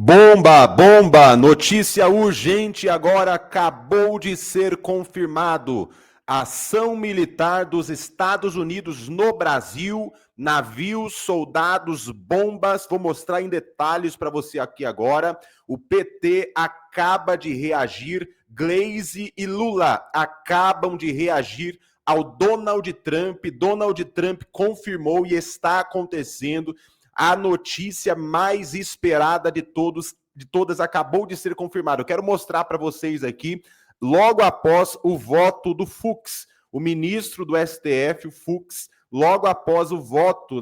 Bomba, bomba! Notícia urgente agora acabou de ser confirmado. Ação militar dos Estados Unidos no Brasil, navios, soldados, bombas. Vou mostrar em detalhes para você aqui agora. O PT acaba de reagir, Gleisi e Lula acabam de reagir ao Donald Trump. Donald Trump confirmou e está acontecendo. A notícia mais esperada de todas acabou de ser confirmada. Eu quero mostrar para vocês aqui, logo após o voto do Fux, o ministro do STF, o Fux, logo após o voto,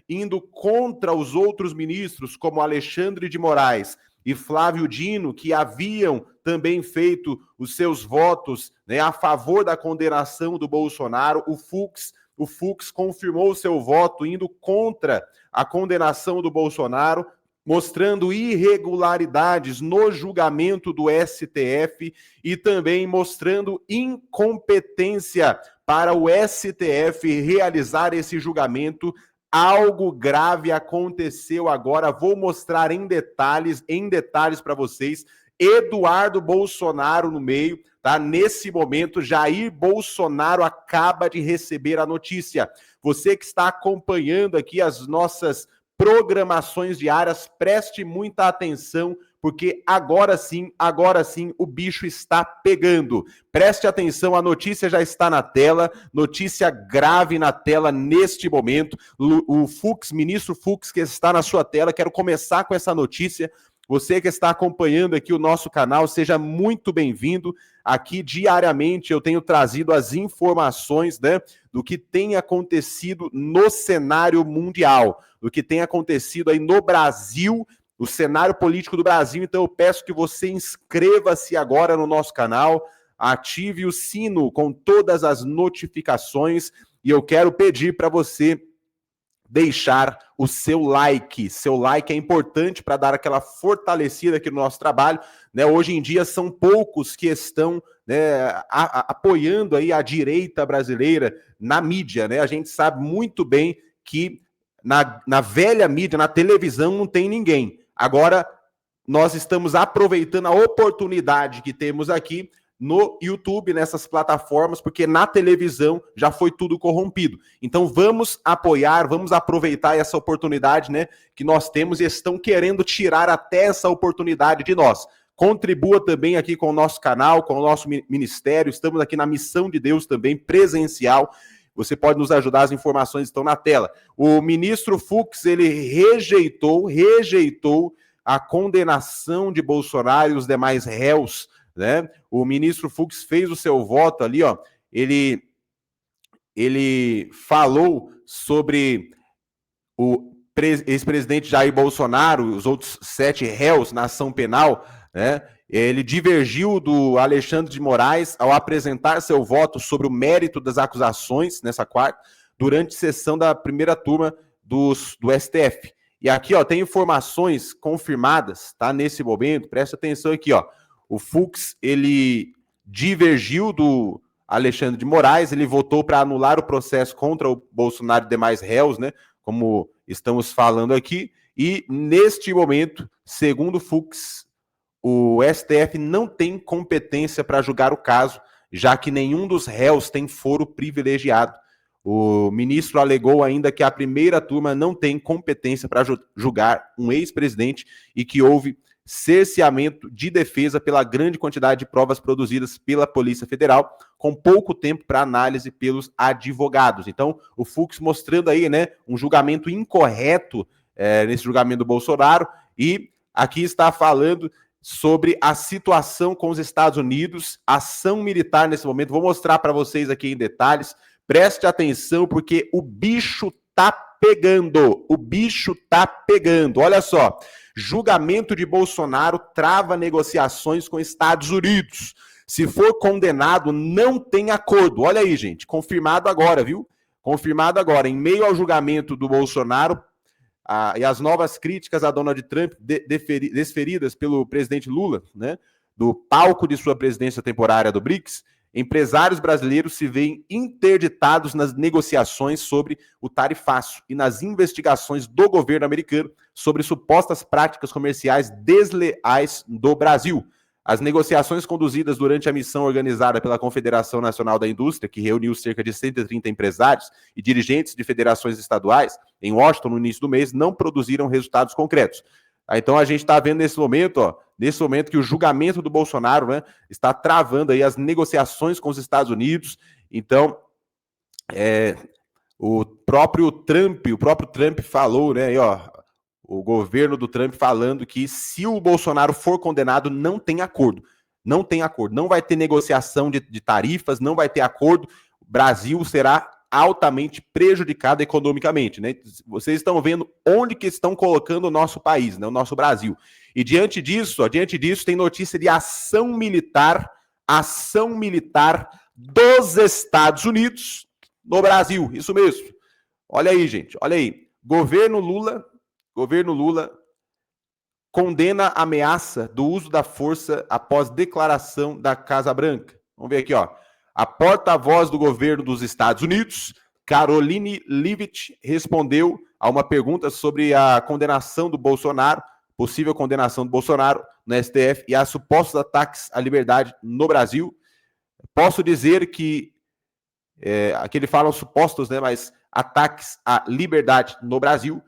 indo contra os outros ministros, como Alexandre de Moraes e Flávio Dino, que haviam também feito os seus votos, a favor da condenação do Bolsonaro. O Fux confirmou o seu voto indo contra a condenação do Bolsonaro, mostrando irregularidades no julgamento do STF e também mostrando incompetência para o STF realizar esse julgamento. Algo grave aconteceu agora, vou mostrar em detalhes para vocês. Eduardo Bolsonaro no meio, tá? Nesse momento, Jair Bolsonaro acaba de receber a notícia. Você que está acompanhando aqui as nossas programações diárias, preste muita atenção, porque agora sim, o bicho está pegando. Preste atenção, a notícia já está na tela, notícia grave na tela neste momento. O Fux, ministro Fux, que está na sua tela, quero começar com essa notícia. Você que está acompanhando aqui o nosso canal, seja muito bem-vindo. Aqui diariamente eu tenho trazido as informações, do que tem acontecido no cenário mundial, do que tem acontecido aí no Brasil, o cenário político do Brasil. Então eu peço que você inscreva-se agora no nosso canal, ative o sino com todas as notificações e eu quero pedir para você deixar o seu like. Seu like é importante para dar aquela fortalecida aqui no nosso trabalho. Hoje em dia são poucos que estão apoiando aí a direita brasileira na mídia. A gente sabe muito bem que na velha mídia, na televisão, não tem ninguém. Agora, nós estamos aproveitando a oportunidade que temos aqui no YouTube, nessas plataformas, porque na televisão já foi tudo corrompido. Então vamos apoiar, vamos aproveitar essa oportunidade, que nós temos, e estão querendo tirar até essa oportunidade de nós. Contribua também aqui com o nosso canal, com o nosso ministério, estamos aqui na Missão de Deus também, presencial. Você pode nos ajudar, as informações estão na tela. O ministro Fux, ele rejeitou a condenação de Bolsonaro e os demais réus, O ministro Fux fez o seu voto ali, ele falou sobre o ex-presidente Jair Bolsonaro, os outros 7 réus na ação penal, Ele divergiu do Alexandre de Moraes ao apresentar seu voto sobre o mérito das acusações nessa quarta, durante sessão da primeira turma do STF. E aqui, tem informações confirmadas, tá? Nesse momento, presta atenção aqui, O Fux, ele divergiu do Alexandre de Moraes, ele votou para anular o processo contra o Bolsonaro e demais réus, como estamos falando aqui, e neste momento, segundo o Fux, o STF não tem competência para julgar o caso, já que nenhum dos réus tem foro privilegiado. O ministro alegou ainda que a primeira turma não tem competência para julgar um ex-presidente e que houve cerceamento de defesa pela grande quantidade de provas produzidas pela Polícia Federal, com pouco tempo para análise pelos advogados. Então, o Fux mostrando aí, um julgamento incorreto nesse julgamento do Bolsonaro, e aqui está falando sobre a situação com os Estados Unidos, ação militar nesse momento. Vou mostrar para vocês aqui em detalhes. Preste atenção, porque o bicho tá pegando. O bicho tá pegando. Olha só. Julgamento de Bolsonaro trava negociações com Estados Unidos. Se for condenado, não tem acordo. Olha aí, gente. Confirmado agora, viu? Confirmado agora. Em meio ao julgamento do Bolsonaro e as novas críticas a Donald Trump desferidas pelo presidente Lula, do palco de sua presidência temporária do BRICS, empresários brasileiros se veem interditados nas negociações sobre o tarifaço e nas investigações do governo americano sobre supostas práticas comerciais desleais do Brasil. As negociações conduzidas durante a missão organizada pela Confederação Nacional da Indústria, que reuniu cerca de 130 empresários e dirigentes de federações estaduais em Washington no início do mês, não produziram resultados concretos. Então a gente está vendo nesse momento que o julgamento do Bolsonaro, né, está travando aí as negociações com os Estados Unidos. Então, o próprio Trump falou, né, aí, o governo do Trump falando que se o Bolsonaro for condenado, não tem acordo. Não tem acordo. Não vai ter negociação de tarifas, não vai ter acordo. O Brasil será altamente prejudicado economicamente, né? Vocês estão vendo onde que estão colocando o nosso país, né? O nosso Brasil. E diante disso, tem notícia de ação militar dos Estados Unidos no Brasil. Isso mesmo. Olha aí, gente. Olha aí. Governo Lula condena a ameaça do uso da força após declaração da Casa Branca. Vamos ver aqui, A porta-voz do governo dos Estados Unidos, Karoline Leavitt, respondeu a uma pergunta sobre a condenação do Bolsonaro, possível condenação do Bolsonaro no STF e a supostos ataques à liberdade no Brasil. Posso dizer que aqui ele fala supostos, né, mas ataques à liberdade no Brasil.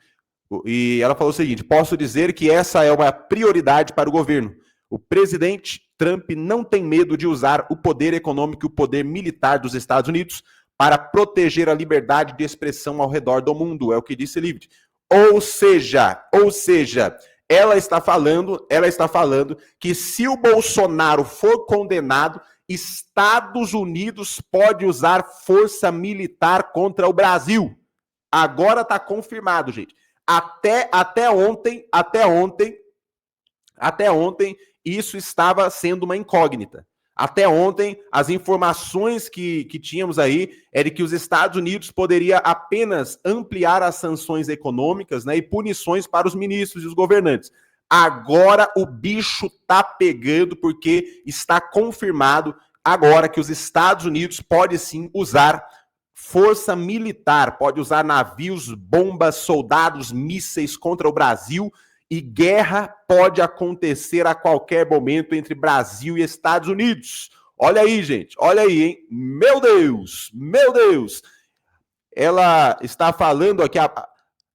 E ela falou o seguinte: posso dizer que essa é uma prioridade para o governo. O presidente Trump não tem medo de usar o poder econômico e o poder militar dos Estados Unidos para proteger a liberdade de expressão ao redor do mundo, é o que disse Leavitt. Ou seja, ela está falando que se o Bolsonaro for condenado, Estados Unidos pode usar força militar contra o Brasil. Agora está confirmado, gente. Até ontem, isso estava sendo uma incógnita. Até ontem, as informações que tínhamos aí era que os Estados Unidos poderia apenas ampliar as sanções econômicas, né, e punições para os ministros e os governantes. Agora o bicho tá pegando, porque está confirmado agora que os Estados Unidos pode sim usar força militar, pode usar navios, bombas, soldados, mísseis contra o Brasil, e guerra pode acontecer a qualquer momento entre Brasil e Estados Unidos. Olha aí, gente, olha aí, hein? Meu Deus! Ela está falando aqui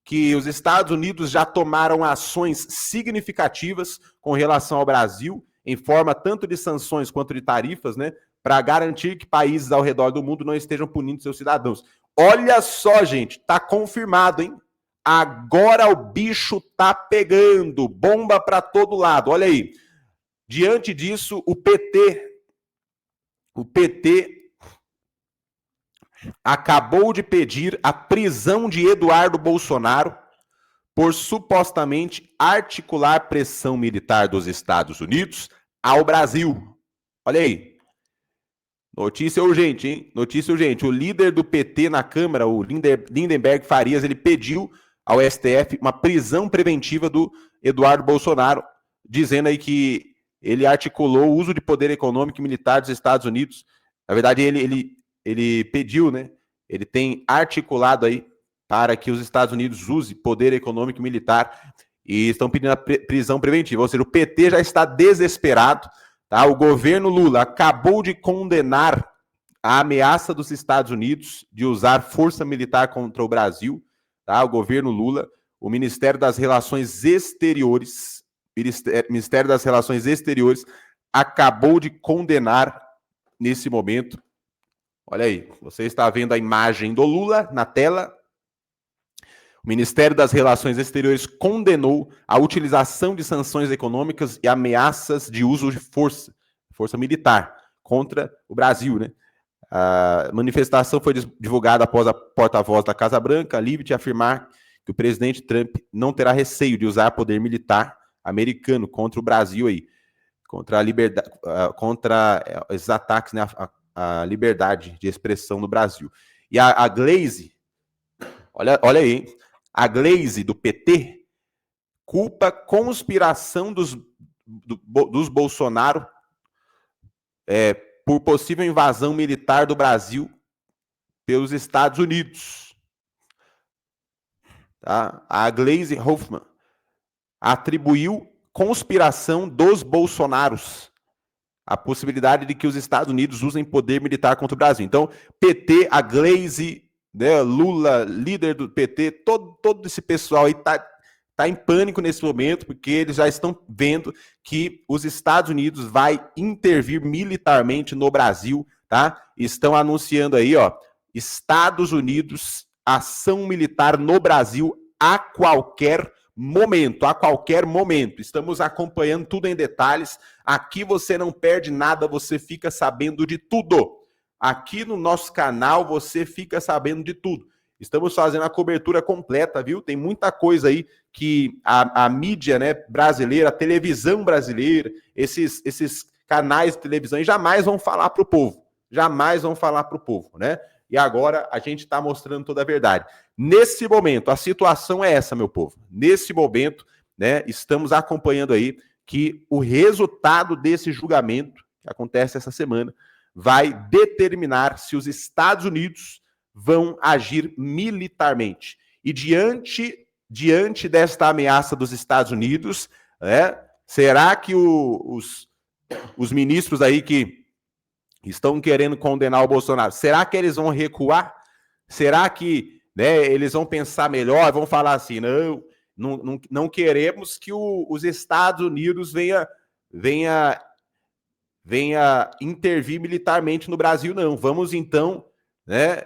que os Estados Unidos já tomaram ações significativas com relação ao Brasil, em forma tanto de sanções quanto de tarifas, né, para garantir que países ao redor do mundo não estejam punindo seus cidadãos. Olha só, gente, tá confirmado, hein? Agora o bicho tá pegando, bomba para todo lado. Olha aí. Diante disso, o PT acabou de pedir a prisão de Eduardo Bolsonaro por supostamente articular pressão militar dos Estados Unidos ao Brasil. Olha aí. Notícia urgente, hein? Notícia urgente. O líder do PT na Câmara, o Lindenberg Farias, ele pediu ao STF uma prisão preventiva do Eduardo Bolsonaro, dizendo aí que ele articulou o uso de poder econômico e militar dos Estados Unidos. Na verdade, ele pediu, né? Ele tem articulado aí para que os Estados Unidos usem poder econômico e militar e estão pedindo a prisão preventiva. Ou seja, o PT já está desesperado. Tá? O governo Lula acabou de condenar a ameaça dos Estados Unidos de usar força militar contra o Brasil. Tá? O governo Lula, o Ministério das Relações Exteriores, acabou de condenar nesse momento. Olha aí, você está vendo a imagem do Lula na tela. O Ministério das Relações Exteriores condenou a utilização de sanções econômicas e ameaças de uso de força militar, contra o Brasil, né? A manifestação foi divulgada após a porta-voz da Casa Branca, Leavitt, afirmar que o presidente Trump não terá receio de usar poder militar americano contra o Brasil aí, contra a liberdade, contra esses ataques, né, a liberdade de expressão no Brasil. E a Glaze, olha aí, hein? A Glaze do PT culpa conspiração dos Bolsonaro por possível invasão militar do Brasil pelos Estados Unidos. Tá? A Glaze Hoffman atribuiu conspiração dos Bolsonaros, a possibilidade de que os Estados Unidos usem poder militar contra o Brasil. Então, PT, a Glaze, né, Lula, líder do PT, todo esse pessoal aí tá em pânico nesse momento, porque eles já estão vendo que os Estados Unidos vai intervir militarmente no Brasil, tá? Estão anunciando aí, ó, Estados Unidos, ação militar no Brasil a qualquer momento, a qualquer momento. Estamos acompanhando tudo em detalhes. Aqui você não perde nada, você fica sabendo de tudo. Aqui no nosso canal você fica sabendo de tudo. Estamos fazendo a cobertura completa, viu? Tem muita coisa aí que a mídia, né, brasileira, a televisão brasileira, esses canais de televisão jamais vão falar para o povo. Jamais vão falar para o povo, né? E agora a gente está mostrando toda a verdade. Nesse momento, a situação é essa, meu povo. Nesse momento, né, estamos acompanhando aí que o resultado desse julgamento, que acontece essa semana, vai determinar se os Estados Unidos vão agir militarmente. E diante desta ameaça dos Estados Unidos, né, será que os ministros aí que estão querendo condenar o Bolsonaro, será que eles vão recuar? Será que, né, eles vão pensar melhor, vão falar assim, não queremos que os Estados Unidos venha intervir militarmente no Brasil, não. Vamos, então, né,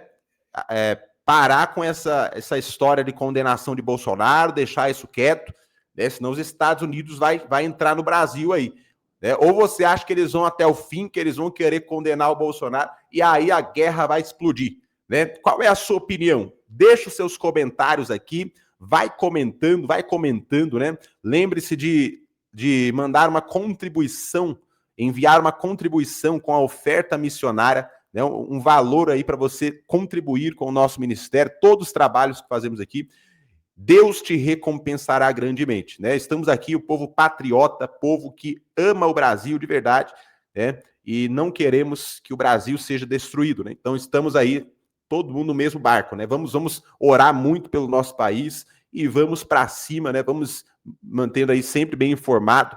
parar com essa história de condenação de Bolsonaro, deixar isso quieto, né, senão os Estados Unidos vai entrar no Brasil aí. Né? Ou você acha que eles vão até o fim, que eles vão querer condenar o Bolsonaro, e aí a guerra vai explodir. Né? Qual é a sua opinião? Deixa os seus comentários aqui, vai comentando, né? Lembre-se de mandar uma contribuição, enviar uma contribuição com a oferta missionária, né? Um valor aí para você contribuir com o nosso ministério, todos os trabalhos que fazemos aqui. Deus te recompensará grandemente, né? Estamos aqui, o povo patriota, povo que ama o Brasil de verdade, né? E não queremos que o Brasil seja destruído, né? Então estamos aí, todo mundo no mesmo barco, né? Vamos orar muito pelo nosso país e vamos para cima, né? Vamos mantendo aí sempre bem informado.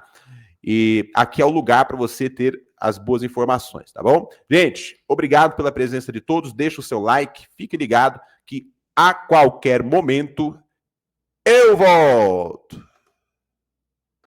E aqui é o lugar para você ter as boas informações, tá bom? Gente, obrigado pela presença de todos. Deixa o seu like, fique ligado que a qualquer momento eu volto.